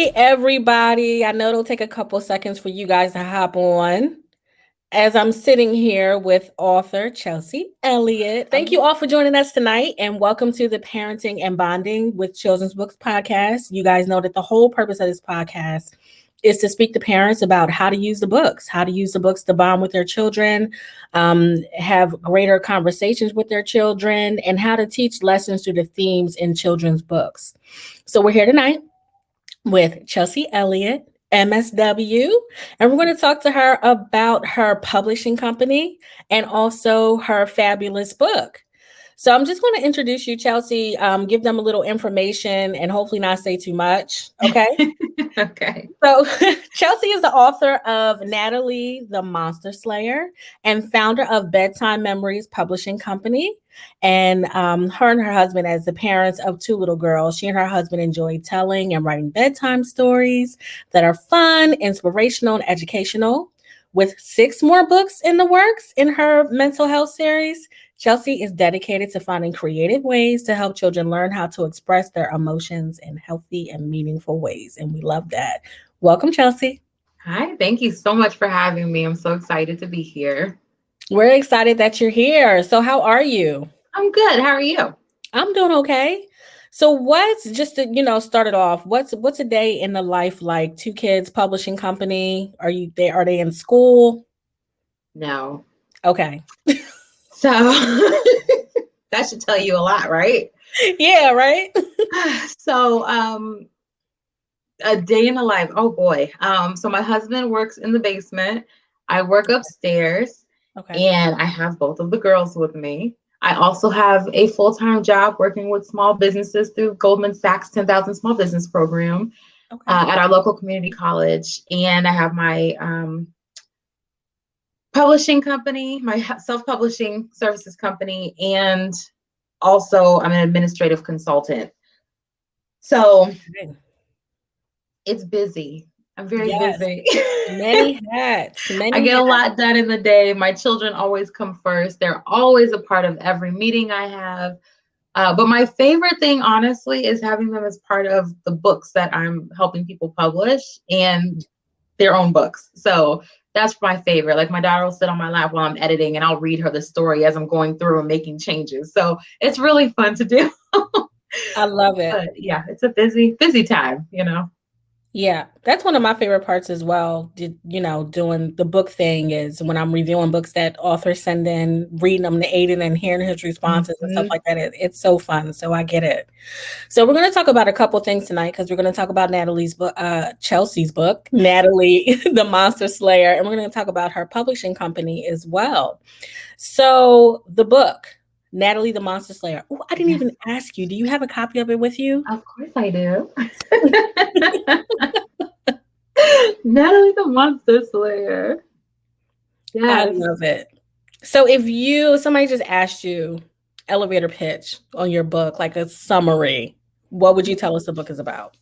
Hey, everybody. I know it'll take a couple seconds for you guys to hop on as I'm sitting here with author Chelsea Elliott. Thank you all for joining us tonight and welcome to the Parenting and Bonding with Children's Books podcast. You guys know that the whole purpose of this podcast is to speak to parents about how to use the books, to bond with their children, have greater conversations with their children, and how to teach lessons through the themes in children's books. So we're here tonight with Chelsea Elliott, MSW, and we're going to talk to her about her publishing company and also her fabulous book. So I'm just going to introduce you, Chelsea, give them a little information and hopefully not say too much. Okay. Okay. So Chelsea is the author of Natalie the Monster Slayer and founder of Bedtime Memories Publishing Company. And her and her husband, as the parents of two little girls, she and her husband enjoy telling and writing bedtime stories that are fun, inspirational, and educational. With 6 more books in the works in her mental health series, Chelsea is dedicated to finding creative ways to help children learn how to express their emotions in healthy and meaningful ways. And we love that. Welcome, Chelsea. Hi, thank you so much for having me. I'm so excited to be here. We're excited that you're here. So how are you? I'm good. How are you? I'm doing okay. So what's just to, start it off, what's a day in the life like? 2 kids, publishing company. Are they in school? No. Okay. So that should tell you a lot, right? Yeah, right. So a day in the life. Oh boy. So my husband works in the basement. I work upstairs. Okay. And I have both of the girls with me. I also have a full-time job working with small businesses through Goldman Sachs 10,000 Small Business Program at our local community college. And I have my publishing company, my self-publishing services company, and also I'm an administrative consultant. So it's busy. I'm very busy. Many hats. I get a lot done in the day. My children always come first. They're always a part of every meeting I have. But my favorite thing, honestly, is having them as part of the books that I'm helping people publish and their own books. So that's my favorite. Like my daughter will sit on my lap while I'm editing and I'll read her the story as I'm going through and making changes. So it's really fun to do. I love it. But yeah, it's a busy time, Yeah, that's one of my favorite parts as well. Doing the book thing is when I'm reviewing books that authors send in, reading them to Aiden and hearing his responses and stuff like that. It's so fun. So I get it. So we're going to talk about a couple things tonight because we're going to talk about Natalie's book, Chelsea's book, Natalie the Monster Slayer, and we're going to talk about her publishing company as well. So the book, Natalie the Monster Slayer. Oh, I didn't even ask you. Do you have a copy of it with you? Of course I do. Natalie the Monster Slayer. Yes. I love it. So if somebody just asked you elevator pitch on your book, like a summary, what would you tell us the book is about?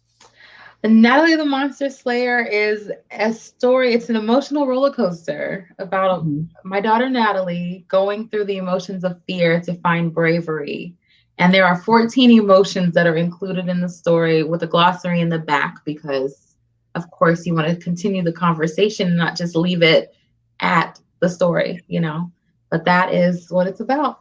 Natalie the Monster Slayer is a story. It's an emotional roller coaster about my daughter, Natalie, going through the emotions of fear to find bravery. And there are 14 emotions that are included in the story with a glossary in the back because, of course, you want to continue the conversation and not just leave it at the story, But that is what it's about.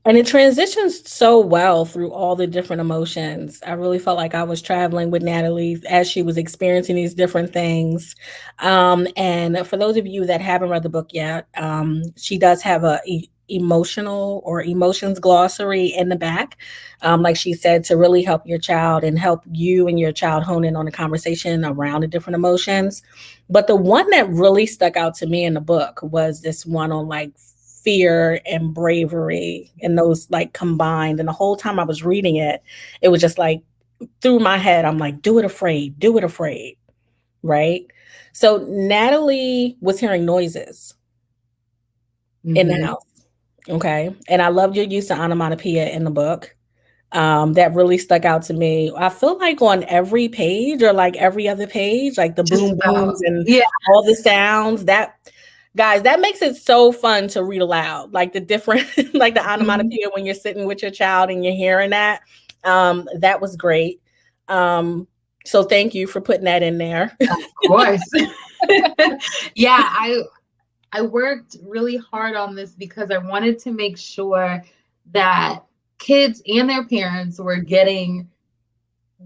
And it transitions so well through all the different emotions. I really felt like I was traveling with Natalie as she was experiencing these different things. And for those of you that haven't read the book yet, she does have a emotional or emotions glossary in the back, like she said, to really help your child and help you and your child hone in on a conversation around the different emotions. But the one that really stuck out to me in the book was this one on like fear and bravery and those like combined. And the whole time I was reading it, it was just like through my head, I'm like, do it afraid. Right. So Natalie was hearing noises in the house. Okay. And I loved your use of onomatopoeia in the book. That really stuck out to me. I feel like on every page or like every other page, like the boom booms and all the sounds guys, that makes it so fun to read aloud. Like the different, like the onomatopoeia when you're sitting with your child and you're hearing that. That was great. So thank you for putting that in there. Of course. Yeah, I worked really hard on this because I wanted to make sure that kids and their parents were getting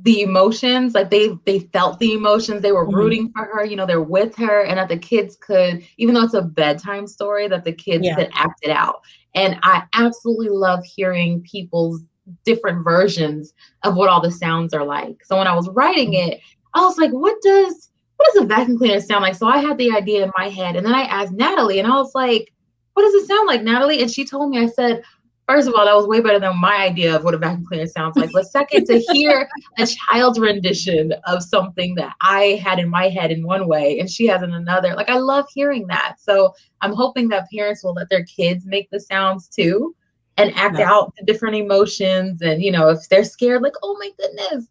the emotions, like they felt the emotions, they were Mhm. rooting for her, they're with her, and that the kids could, even though it's a bedtime story, that the kids Yeah. could act it out. And I absolutely love hearing people's different versions of what all the sounds are like. So when I was writing it, I was like, what does a vacuum cleaner sound like? So I had the idea in my head, and then I asked Natalie, and I was like, what does it sound like, Natalie? And she told me, I said, first of all, that was way better than my idea of what a vacuum cleaner sounds like. But second, to hear a child's rendition of something that I had in my head in one way and she has in another. Like, I love hearing that. So I'm hoping that parents will let their kids make the sounds too and act Yeah. out the different emotions. And, if they're scared, like, oh my goodness,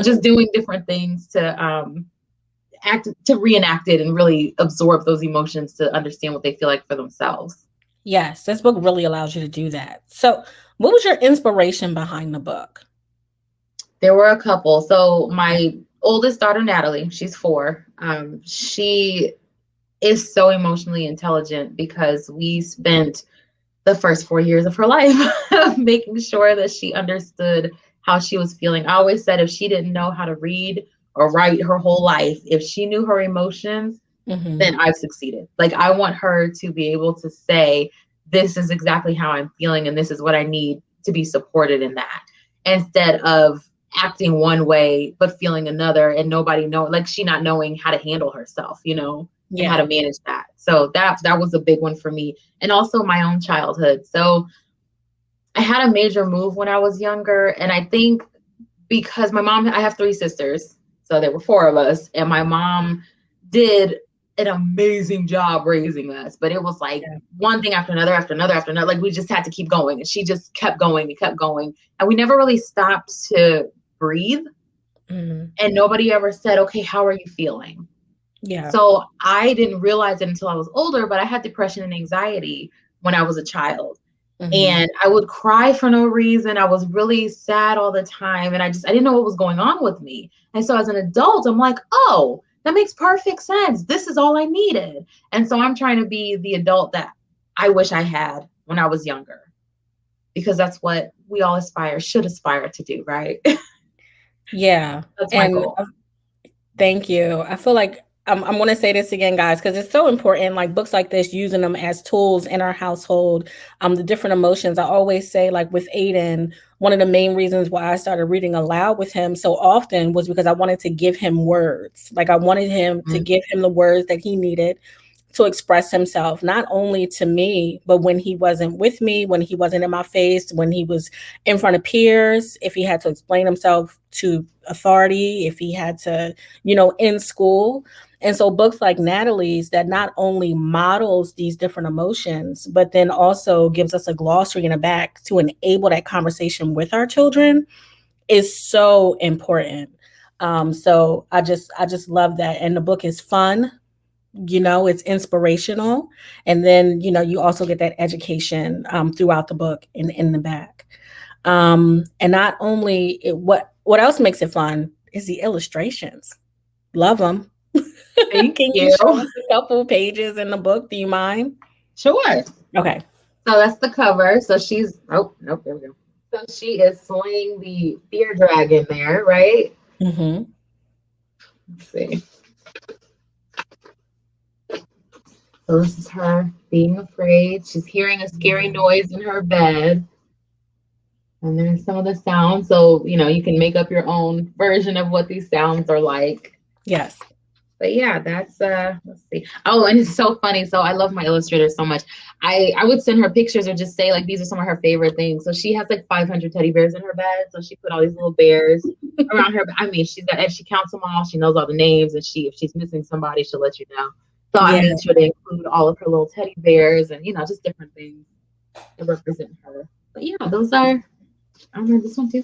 just Mhm. doing different things to reenact it and really absorb those emotions to understand what they feel like for themselves. Yes, this book really allows you to do that. So, what was your inspiration behind the book? There were a couple. So Yeah. my oldest daughter, Natalie, she's 4. She is so emotionally intelligent because we spent the first 4 years of her life making sure that she understood how she was feeling. I always said if she didn't know how to read or write her whole life, if she knew her emotions, Mhm. then I've succeeded. Like, I want her to be able to say, this is exactly how I'm feeling, and this is what I need to be supported in that, instead of acting one way but feeling another and nobody know, like she not knowing how to handle herself, and how Yeah. to manage that. So that was a big one for me. And also my own childhood. So I had a major move when I was younger, and I think because I have 3 sisters, so there were 4 of us, and my mom did an amazing job raising us, but it was like Yeah. one thing after another, after another, after another. Like, we just had to keep going, and she just kept going and kept going, and we never really stopped to breathe. Mhm. And nobody ever said, okay, how are you feeling? Yeah. So I didn't realize it until I was older, but I had depression and anxiety when I was a child. Mhm. And I would cry for no reason. I was really sad all the time. And I didn't know what was going on with me. And so as an adult, I'm like, oh, that makes perfect sense. This is all I needed. And so I'm trying to be the adult that I wish I had when I was younger, because that's what we all should aspire to do, right? Yeah. That's my And goal. thank you. I feel like I'm going to say this again, guys, because it's so important. Like books like this, using them as tools in our household, the different emotions. I always say, like with Aiden, one of the main reasons why I started reading aloud with him so often was because I wanted to give him words. Like I wanted him to Mhm. give him the words that he needed to express himself, not only to me, but when he wasn't with me, when he wasn't in my face, when he was in front of peers, if he had to explain himself to authority, if he had to, in school. And so books like Natalie's that not only models these different emotions, but then also gives us a glossary in the back to enable that conversation with our children is so important. So I just love that. And the book is fun, it's inspirational, and then you also get that education throughout the book in the back. And not only what else makes it fun is the illustrations. Love them. Thank Can you you. show us a couple pages in the book? Do you mind? Sure. Okay. So that's the cover. So she's, oh, nope, there we go. So she is slaying the fear dragon there, right? Hmm. Let's see. So this is her being afraid. She's hearing a scary noise in her bed. And there's some of the sounds. So, you can make up your own version of what these sounds are like. Yes. But yeah, that's let's see. Oh, and it's so funny. So I love my illustrator so much. I would send her pictures or just say like these are some of her favorite things. So she has like 500 teddy bears in her bed. So she put all these little bears around her. I mean, and she counts them all. She knows all the names, and if she's missing somebody, she'll let you know. So I Yeah. made sure to include all of her little teddy bears and just different things that represent her. But yeah, those are. I remember this one too.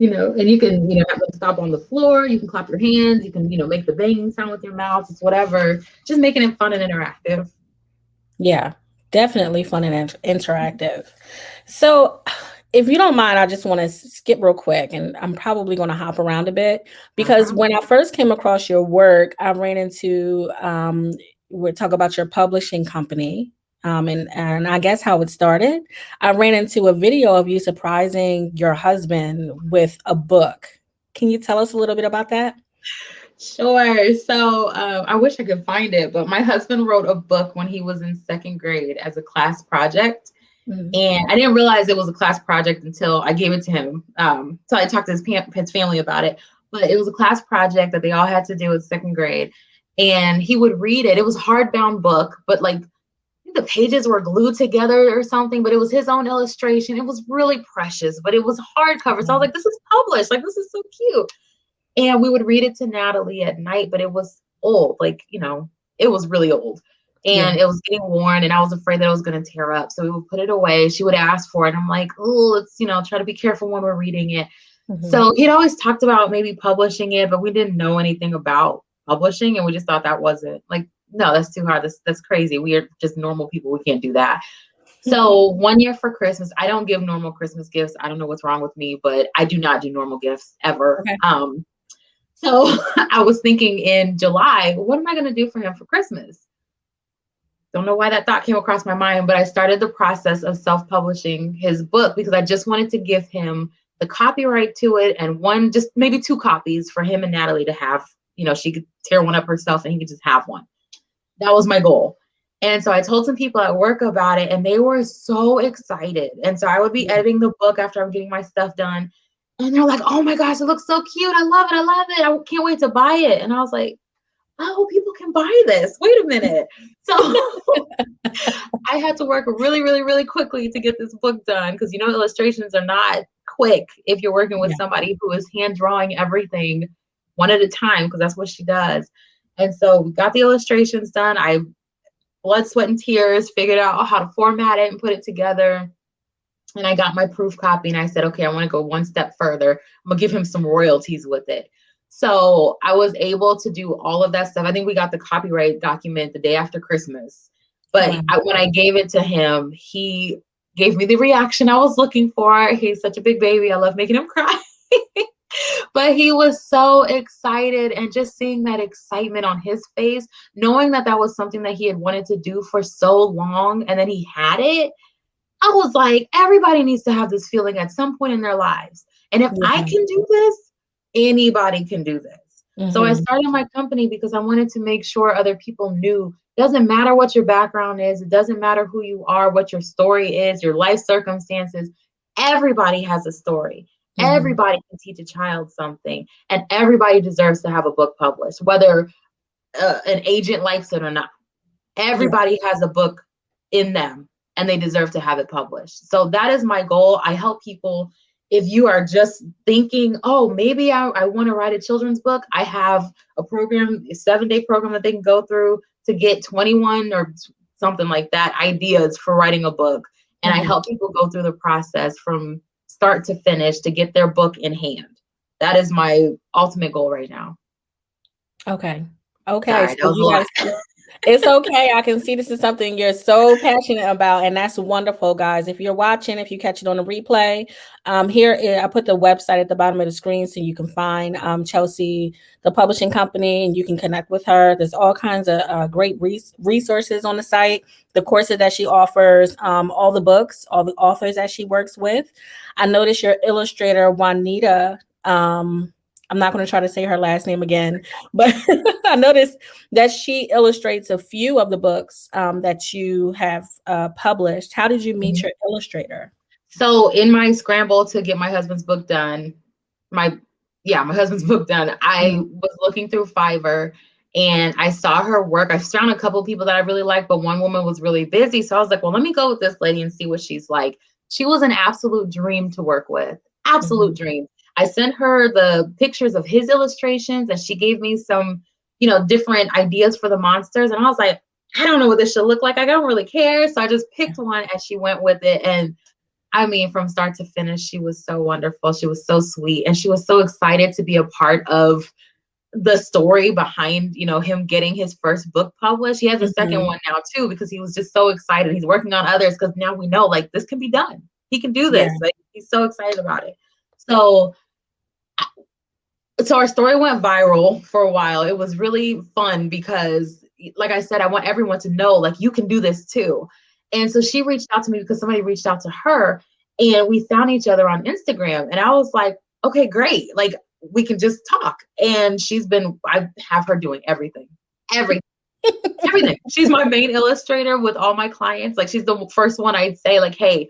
And you can, have them stop on the floor. You can clap your hands. You can, make the banging sound with your mouth. It's whatever. Just making it fun and interactive. Yeah. Definitely fun and interactive. So If you don't mind, I just want to skip real quick, and I'm probably going to hop around a bit No because problem. when I first came across your work, I ran into we'll talk about your publishing company, and I guess how it started. I ran into a video of you surprising your husband with a book. Can you tell us a little bit about that? Sure. So I wish I could find it, but my husband wrote a book when he was in second grade as a class project. Mhm. And I didn't realize it was a class project until I gave it to him. So I talked to his family about it. But it was a class project that they all had to do in second grade. And he would read it. It was a hardbound book, but like the pages were glued together or something, but it was his own illustration. It was really precious, but it was hardcover. So I was like, this is published. Like, this is so cute. And we would read it to Natalie at night, but it was old, like, it was really old. Yeah. And it was getting worn, and I was afraid that it was going to tear up. So we would put it away. She would ask for it. I'm like, oh, let's, try to be careful when we're reading it. Mhm. So he'd always talked about maybe publishing it, but we didn't know anything about publishing. And we just thought that wasn't like, no, that's too hard. That's crazy. We are just normal people. We can't do that. So one year for Christmas, I don't give normal Christmas gifts. I don't know what's wrong with me, but I do not do normal gifts ever. Okay. So I was thinking in July, what am I going to do for him for Christmas? Don't know why that thought came across my mind, but I started the process of self-publishing his book because I just wanted to give him the copyright to it and one, just maybe two copies for him and Natalie to have. She could tear one up herself and he could just have one. That was my goal. And so I told some people at work about it and they were so excited. And so I would be Yeah. editing the book after I'm getting my stuff done. And they're like, oh my gosh, it looks so cute. I love it. I love it. I can't wait to buy it. And I was like, oh, people can buy this. Wait a minute. So I had to work really, really, really quickly to get this book done because, illustrations are not quick if you're working with Yeah. somebody who is hand drawing everything one at a time because that's what she does. And so we got the illustrations done. I blood, sweat, and tears figured out how to format it and put it together. And I got my proof copy and I said, okay, I want to go one step further. I'm going to give him some royalties with it. So I was able to do all of that stuff. I think we got the copyright document the day after Christmas. But Wow. when I gave it to him, he gave me the reaction I was looking for. He's such a big baby. I love making him cry. But he was so excited, and just seeing that excitement on his face, knowing that that was something that he had wanted to do for so long, and then he had it, I was like, everybody needs to have this feeling at some point in their lives. And if I Yeah. can do this, anybody can do this. So I Mhm. started my company because I wanted to make sure other people knew it doesn't matter what your background is, it doesn't matter who you are, what your story is, your life circumstances. Everybody has a story. Mhm. Everybody can teach a child something, and everybody deserves to have a book published, whether an agent likes it or not. Yeah. Everybody has a book in them and they deserve to have it published. So that is my goal. I help people. If you are just thinking, oh, maybe I want to write a children's book, I have a program, a 7-day program that they can go through to get 21 or something like that ideas for writing a book. And I Mhm. help people go through the process from start to finish to get their book in hand. That is my ultimate goal right now. Okay. Okay. Sorry, So that was a you lot. guys, it's okay. I can see this is something you're so passionate about, and that's wonderful, guys. If you're watching, if you catch it on the replay, I put the website at the bottom of the screen so you can find Chelsea, the publishing company, and you can connect with her. There's all kinds of great resources on the site, the courses that she offers, all the books, all the authors that she works with. I noticed your illustrator, Juanita. I'm not going to try to say her last name again, but I noticed that she illustrates a few of the books that you have published. How did you meet your illustrator? So in my scramble to get my husband's book done, my my husband's book done, I Mhm. was looking through Fiverr and I saw her work. I found a couple of people that I really liked, but one woman was really busy. So I was like, well, let me go with this lady and see what she's like. She was an absolute dream to work with. Absolute Mhm. dream. I sent her the pictures of his illustrations and she gave me some, different ideas for the monsters. And I was like, I don't know what this should look like. I don't really care. So I just picked one and she went with it. And I mean, from start to finish, she was so wonderful. She was so sweet. And she was so excited to be a part of the story behind, him getting his first book published. He has a second Mhm. one now too, because he was just so excited. He's working on others because now we know like this can be done. He can do Yeah. this. Like, he's so excited about it. So our story went viral for a while. It was really fun because, like I said, I want everyone to know, like, you can do this too. And so she reached out to me because somebody reached out to her, and we found each other on Instagram. And I was like, okay, great. Like, we can just talk. And I have her doing everything, everything, everything. She's my main illustrator with all my clients. Like, she's the first one I'd say, like, hey,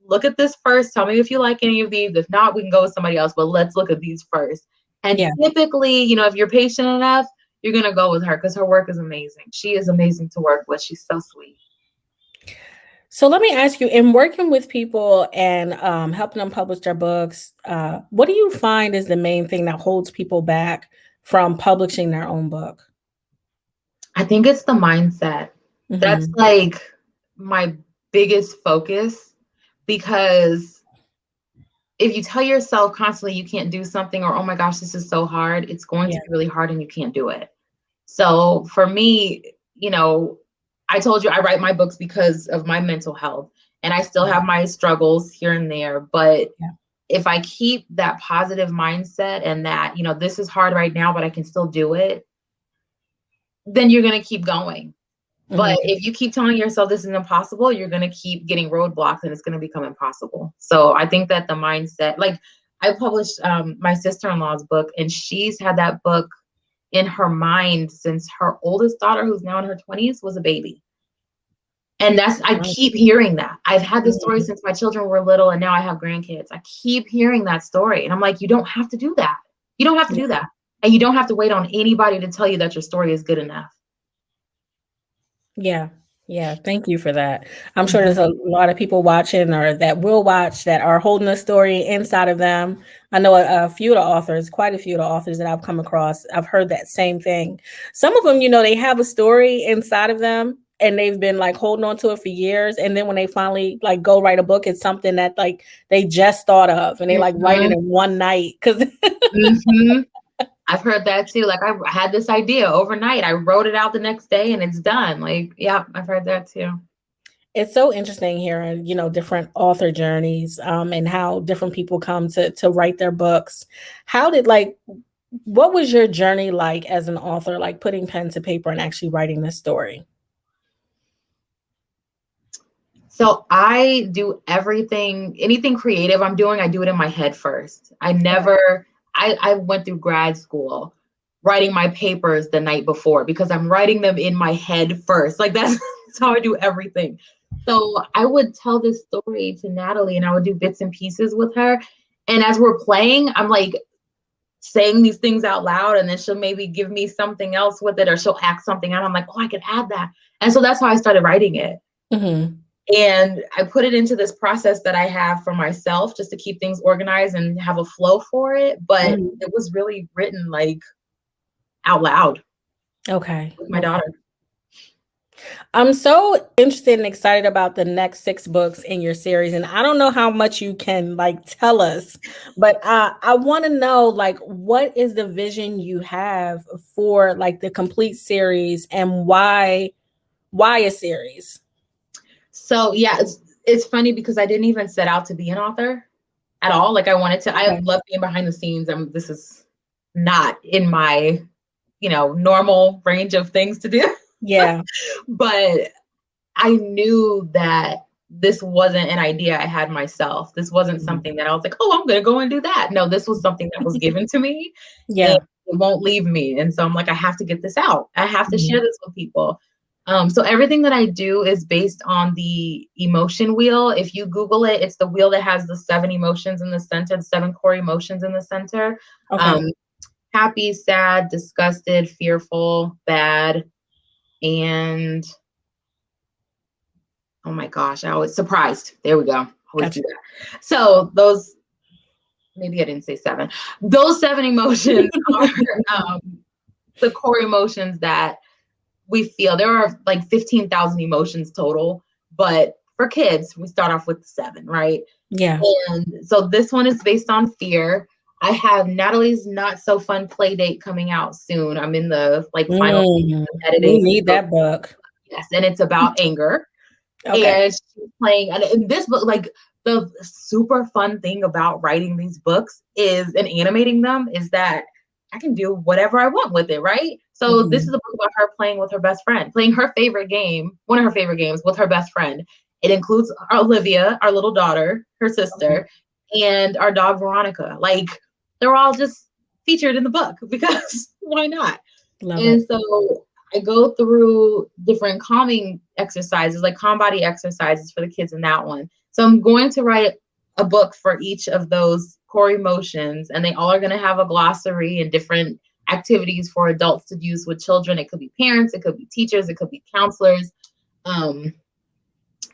look at this first. Tell me if you like any of these. If not, we can go with somebody else, but let's look at these first. And Yeah. typically, if you're patient enough, you're going to go with her because her work is amazing. She is amazing to work with. She's so sweet. So let me ask you, in working with people and helping them publish their books, what do you find is the main thing that holds people back from publishing their own book? I think it's the mindset. That's Hmm. like my biggest focus, because if you tell yourself constantly you can't do something, or, oh my gosh, this is so hard, it's going to Yeah. be really hard and you can't do it. So for me, I told you I write my books because of my mental health, and I still have my struggles here and there. But Yeah. if I keep that positive mindset and that, this is hard right now, but I can still do it, then you're going to keep going. But Hmm. if you keep telling yourself this is impossible, you're going to keep getting roadblocks and it's going to become impossible. So I think that the mindset, like, I published my sister-in-law's book, and she's had that book in her mind since her oldest daughter, who's now in her 20s, was a baby. And I keep hearing that. I've had this story Mhm. since my children were little, and now I have grandkids. I keep hearing that story. And I'm like, you don't have to do that. You don't have to do that. And you don't have to wait on anybody to tell you that your story is good enough. Yeah. Yeah. Thank you for that. I'm sure Mhm. there's a lot of people watching or that will watch that are holding a story inside of them. I know a few of the authors, quite a few of the authors that I've come across, I've heard that same thing. Some of them, they have a story inside of them and they've been like holding on to it for years. And then when they finally like go write a book, it's something that like they just thought of and they like write it Mhm. in one night. Cause Mhm. I've heard that too. Like, I had this idea overnight. I wrote it out the next day and it's done. Like, yeah, I've heard that too. it's so interesting hearing, different author journeys, and how different people come to write their books. How did what was your journey like as an author, like putting pen to paper and actually writing this story? So I do anything creative I'm doing, I do it in my head first. I went through grad school writing my papers the night before because I'm writing them in my head first. Like, that's how I do everything. So I would tell this story to Natalie, and I would do bits and pieces with her. And as we're playing, I'm like saying these things out loud, and then she'll maybe give me something else with it, or she'll act something out. I'm like, oh, I could add that. And so that's how I started writing it. Hmm. And I put it into this process that I have for myself just to keep things organized and have a flow for it. But Hmm. it was really written like out loud Okay. with my Okay. daughter. I'm so interested and excited about the next 6 books in your series. And I don't know how much you can like tell us, but I want to know like what is the vision you have for like the complete series and why a series? So yeah, it's funny because I didn't even set out to be an author at all. Like, I Okay. love being behind the scenes. This is not in my, normal range of things to do. Yeah. But I knew that this wasn't an idea I had myself. This wasn't Mhm. something that I was like, oh, I'm going to go and do that. No, this was something that was given to me, and Yeah. it won't leave me. And so I'm like, I have to get this out. I have to share Mhm. this with people. So everything that I do is based on the emotion wheel. If you Google it, it's the wheel that has the 7 emotions in the center, the 7 core emotions in the center. Okay. Um, Happy, sad, disgusted, fearful, bad, and oh my gosh, I was surprised. There we go. I always do Gotcha. that. So those, maybe I didn't say 7. Those 7 emotions are the core emotions that we feel. There are like 15,000 emotions total, but for kids, we start off with 7, right? Yeah. And so this one is based on fear. I have Natalie's Not So Fun Play Date coming out soon. I'm in the like final Mm, of we editing. need So, that book. yes, and it's about anger. Okay. And she's playing, and in this book, like, the super fun thing about writing these books is and animating them is that I can do whatever I want with it, right? So this is a book about her playing with her best friend, playing her favorite game, one of her favorite games with her best friend. It includes Olivia, our little daughter, her sister, and our dog Veronica. Like they're all just featured in the book because why not? Love And it. so I go through different calming exercises, like calm body exercises for the kids in that one. So I'm going to write a book for each of those core emotions, and they all are going to have a glossary and different activities for adults to use with children. It could be parents, it could be teachers, it could be counselors. Um,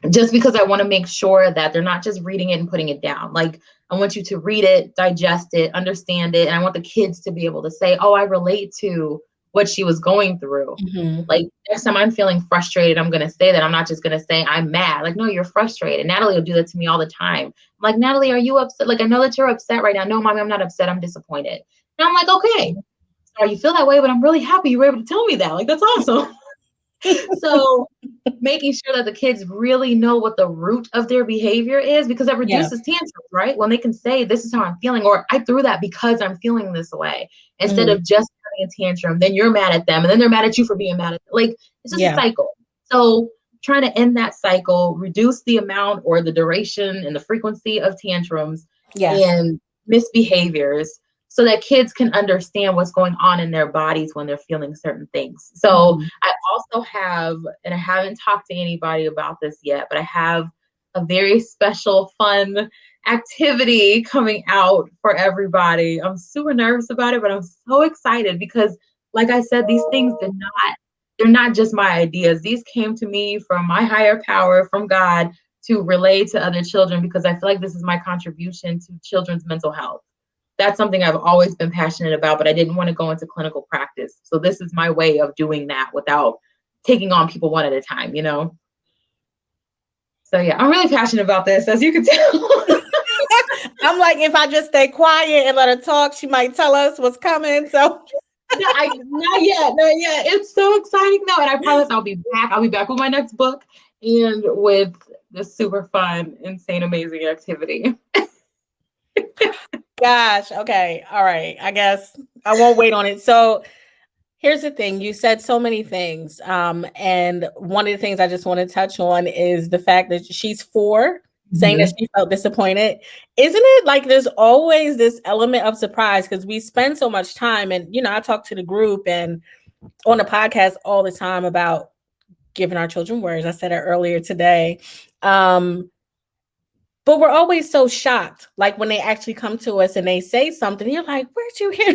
just because I want to make sure that they're not just reading it and putting it down. Like I want you to read it, digest it, understand it. And I want the kids to be able to say, oh, I relate to what she was going through. Mm-hmm. Like next time I'm feeling frustrated, I'm going to say that. I'm not just going to say I'm mad. Like, no, you're frustrated. Natalie will do that to me all the time. I'm like, Natalie, are you upset? Like, I know that you're upset right now. No, mommy, I'm not upset. I'm disappointed. And I'm like, okay, sorry you feel that way, but I'm really happy you were able to tell me that. Like, that's awesome. So making sure that the kids really know what the root of their behavior is, because that Yeah. reduces tantrums, right? When they can say, this is how I'm feeling, or I threw that because I'm feeling this way, instead Mm-hmm. of just having a tantrum, then you're mad at them and then they're mad at you for being mad at them. Like it's just a Yeah. cycle. So trying to end that cycle, reduce the amount or the duration and the frequency of tantrums Yes. and misbehaviors so that kids can understand what's going on in their bodies when they're feeling certain things. So Mm-hmm. I also have, and I haven't talked to anybody about this yet, but I have a very special, fun activity coming out for everybody. I'm super nervous about it, but I'm so excited because, like I said, these things they're not just my ideas. These came to me from my higher power, from God, to relay to other children because I feel like this is my contribution to children's mental health. That's something I've always been passionate about, but I didn't want to go into clinical practice. So this is my way of doing that without taking on people one at a time, you know? So yeah, I'm really passionate about this, as you can tell. I'm like, if I just stay quiet and let her talk, she might tell us what's coming. So No, not yet, not yet. It's so exciting though, and I promise I'll be back. I'll be back with my next book and with this super fun, insane, amazing activity. gosh, okay. All right. I guess I won't wait on it. So here's the thing. You said so many things. And one of the things I just want to touch on is the fact that she's 4, saying that Mhm. she felt disappointed. Isn't it like there's always this element of surprise because we spend so much time and I talk to the group and on the podcast all the time about giving our children words. I said it earlier today. But we're always so shocked, like when they actually come to us and they say something, you're like, where'd you hear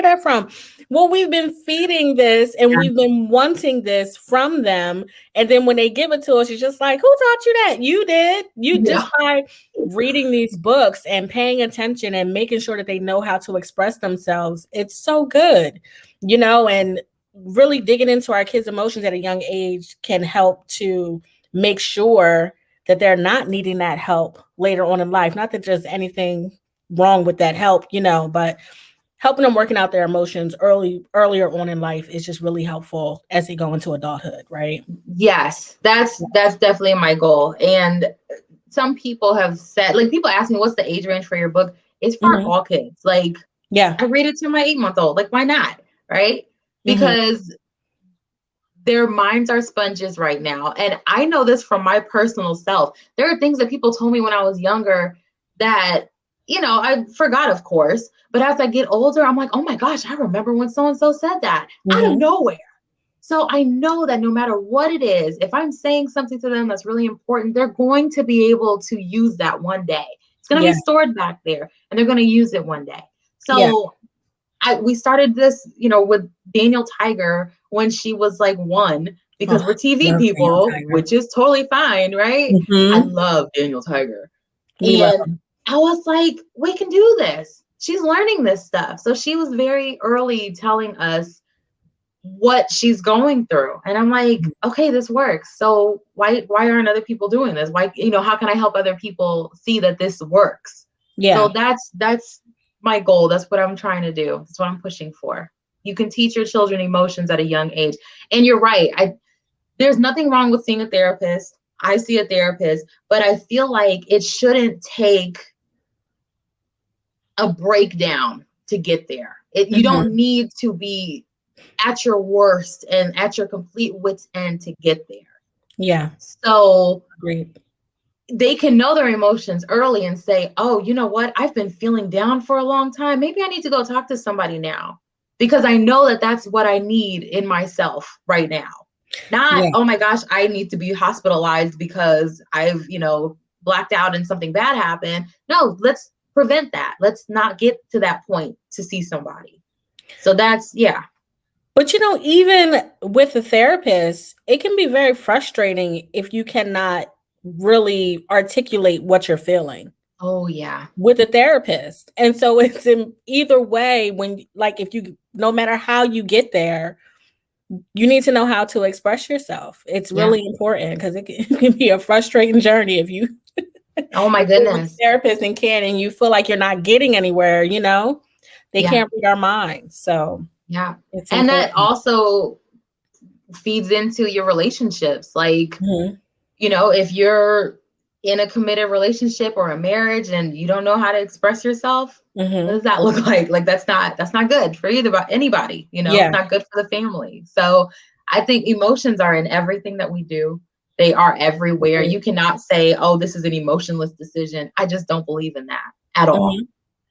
that from? Well, we've been feeding this and Yeah. we've been wanting this from them. And then when they give it to us, it's just like, who taught you that? You did. You just Yeah. by reading these books and paying attention and making sure that they know how to express themselves. It's so good, and really digging into our kids' emotions at a young age can help to make sure that they're not needing that help later on in life. Not that there's anything wrong with that help, but helping them working out their emotions earlier on in life is just really helpful as they go into adulthood, right? Yes, that's definitely my goal. And some people have said, like people ask me, what's the age range for your book? It's for Mm-hmm. all kids. Like Yeah. I read it to my 8-month-old. Like why not? Right? Mm-hmm. Because their minds are sponges right now. And I know this from my personal self. There are things that people told me when I was younger that, I forgot, of course. But as I get older, I'm like, oh my gosh, I remember when so and so said that out of Mm-hmm. nowhere. So I know that no matter what it is, if I'm saying something to them that's really important, they're going to be able to use that one day. It's going to be Yeah. stored back there and they're going to use it one day. Yeah. So we started this, with Daniel Tiger when she was like 1 because Oh, we're TV love Daniel people, Tiger. which is totally fine, right? I Mm-hmm. love Daniel Tiger. We love And him. I was like, we can do this. She's learning this stuff. So she was very early telling us what she's going through. And I'm like, okay, this works. So why aren't other people doing this? Why, how can I help other people see that this works? So Yeah. that's my goal. That's what I'm trying to do. That's what I'm pushing for. You can teach your children emotions at a young age. And you're right. There's nothing wrong with seeing a therapist. I see a therapist, but I feel like it shouldn't take a breakdown to get there. You don't need to be at your worst and at your complete wit's end to get there. Yeah. So Great. they can know their emotions early and say, oh, you know what? I've been feeling down for a long time. Maybe I need to go talk to somebody now because I know that that's what I need in myself right now. Not, Yeah. oh my gosh, I need to be hospitalized because I've, blacked out and something bad happened. No, let's prevent that. Let's not get to that point to see somebody. So that's, yeah. But even with a therapist, it can be very frustrating if you cannot really articulate what you're feeling. Oh, yeah. With a therapist. And so it's in either way no matter how you get there, you need to know how to express yourself. It's really important because it can be a frustrating journey if you oh my goodness, therapist and you feel like you're not getting anywhere, they can't read our minds. So yeah. it's And important. that also feeds into your relationships. Like, if you're in a committed relationship or a marriage and you don't know how to express yourself, what does that look like? Like, that's not good for anybody, it's not good for the family. So I think emotions are in everything that we do. They are everywhere. You cannot say, oh, this is an emotionless decision. I just don't believe in that at all.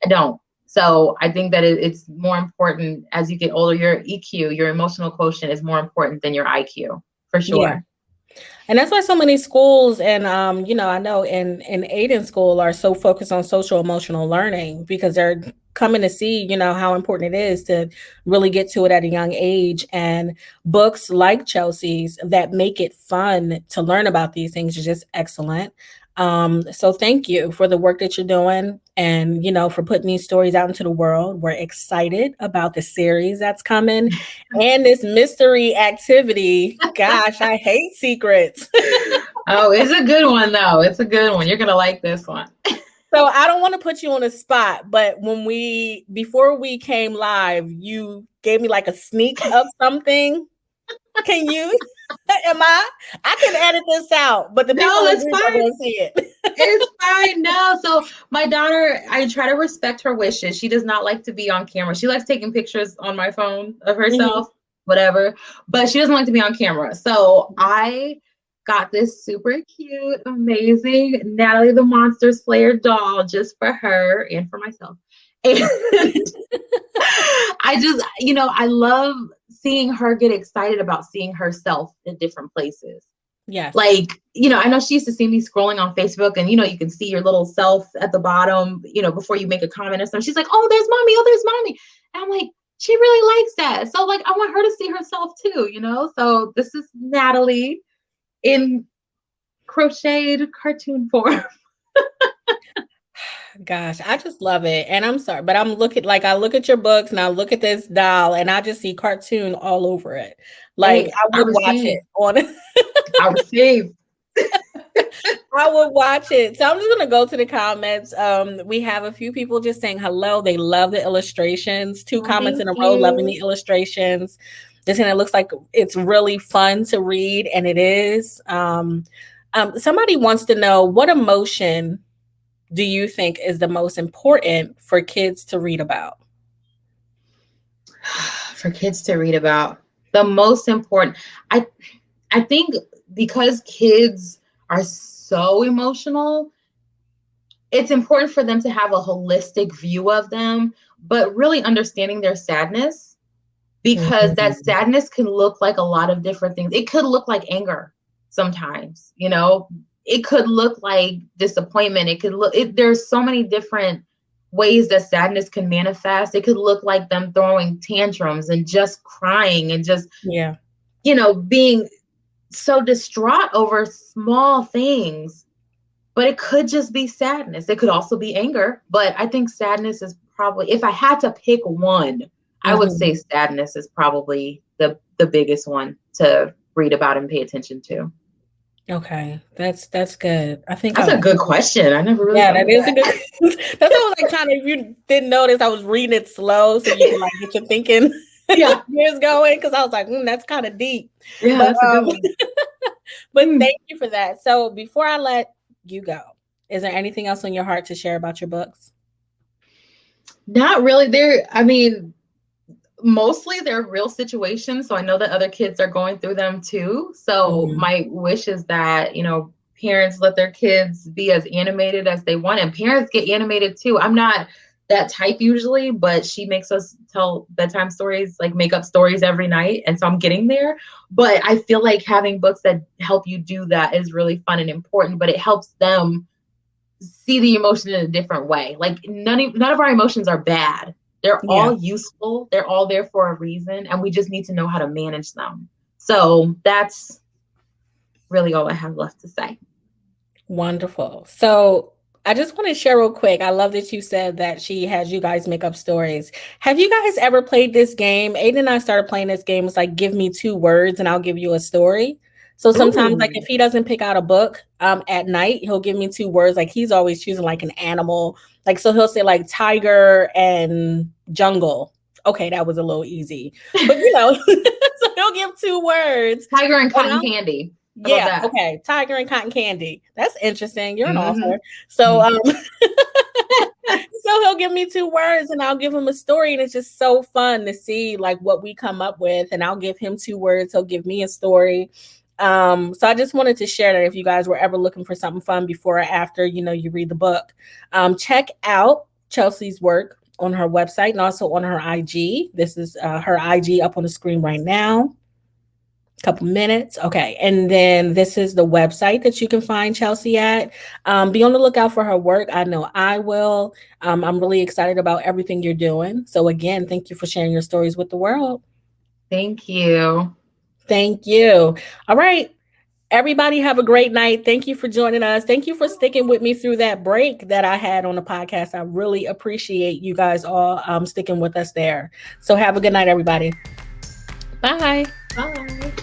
I don't. So I think that it's more important as you get older. Your EQ, your emotional quotient, is more important than your IQ, for sure. Yeah. And that's why so many schools and, I know in Aiden school are so focused on social emotional learning because they're coming to see, how important it is to really get to it at a young age. And books like Chelsea's that make it fun to learn about these things is just excellent. So thank you for the work that you're doing and, for putting these stories out into the world. We're excited about the series that's coming and this mystery activity. Gosh, I hate secrets. Oh, it's a good one, though. It's a good one. You're going to like this one. So I don't want to put you on a spot, but before we came live, you gave me like a sneak of something. Can you? I can edit this out, but the people No, that's are fine. going to see it. It's fine. No. So my daughter, I try to respect her wishes. She does not like to be on camera. She likes taking pictures on my phone of herself, whatever, but she doesn't like to be on camera. So I got this super cute, amazing Natalie the Monster Slayer doll just for her and for myself. And I just, I love seeing her get excited about seeing herself in different places. Yes. Like, I know she used to see me scrolling on Facebook and, you can see your little self at the bottom, before you make a comment or something. She's like, oh, there's mommy. Oh, there's mommy. And I'm like, she really likes that. So like, I want her to see herself too, So this is Natalie in crocheted cartoon form. Gosh, I just love it. And I'm sorry, but I look at your books and I look at this doll and I just see cartoon all over it. Like Hey, I would watch it on I receive. I would watch it. So I'm just gonna go to the comments. We have a few people just saying hello. They love the illustrations. 2 comments in a row, loving the illustrations. This and it looks like it's really fun to read, and it is. Somebody wants to know, what emotion do you think is the most important for kids to read about? For kids to read about, the most important, I think, because kids are so emotional, it's important for them to have a holistic view of them, but really understanding their sadness, because that sadness can look like a lot of different things. It could look like anger sometimes, it could look like disappointment. It could there's so many different ways that sadness can manifest. It could look like them throwing tantrums and just crying and just, being so distraught over small things. But it could just be sadness. It could also be anger. But I think sadness is probably, if I had to pick one, I would say sadness is probably the biggest one to read about and pay attention to. Okay, that's good. I think that's a good question. I never really. Yeah, that is a good. That's what I was like, kind of. If you didn't notice, I was reading it slow so you can like get your thinking. Yeah, years going, because I was like, that's kind of deep. Yeah, But, that's a good one. But thank you for that. So before I let you go, is there anything else on your heart to share about your books? Not really. Mostly they're real situations. So I know that other kids are going through them too. So Mhm. my wish is that, parents let their kids be as animated as they want. And parents get animated too. I'm not that type usually, but she makes us tell bedtime stories, like make up stories every night. And so I'm getting there. But I feel like having books that help you do that is really fun and important, but it helps them see the emotion in a different way. Like none of our emotions are bad. They're Yeah. all useful. They're all there for a reason, and we just need to know how to manage them. So that's really all I have left to say. Wonderful. So I just want to share real quick. I love that you said that she has you guys make up stories. Have you guys ever played this game? Aiden and I started playing this game. It's like, give me two words and I'll give you a story. So sometimes, like, if Ooh. he doesn't pick out a book at night, he'll give me two words. Like, he's always choosing like an animal. Like, so he'll say like tiger and jungle. Okay, that was a little easy. But so he'll give two words. Tiger and And cotton candy. How about yeah, that? okay. Tiger and cotton candy. That's interesting. You're an Mm-hmm. author. So so he'll give me two words and I'll give him a story and it's just so fun to see like what we come up with and I'll give him two words, he'll give me a story. So I just wanted to share that if you guys were ever looking for something fun before or after, you read the book. Check out Chelsea's work on her website and also on her IG. This is her IG up on the screen right now. Couple minutes. Okay. And then this is the website that you can find Chelsea at. Be on the lookout for her work. I know I will. I'm really excited about everything you're doing. So, again, thank you for sharing your stories with the world. Thank you. Thank you. All right. Everybody have a great night. Thank you for joining us. Thank you for sticking with me through that break that I had on the podcast. I really appreciate you guys all sticking with us there. So, have a good night, everybody. Bye. Bye.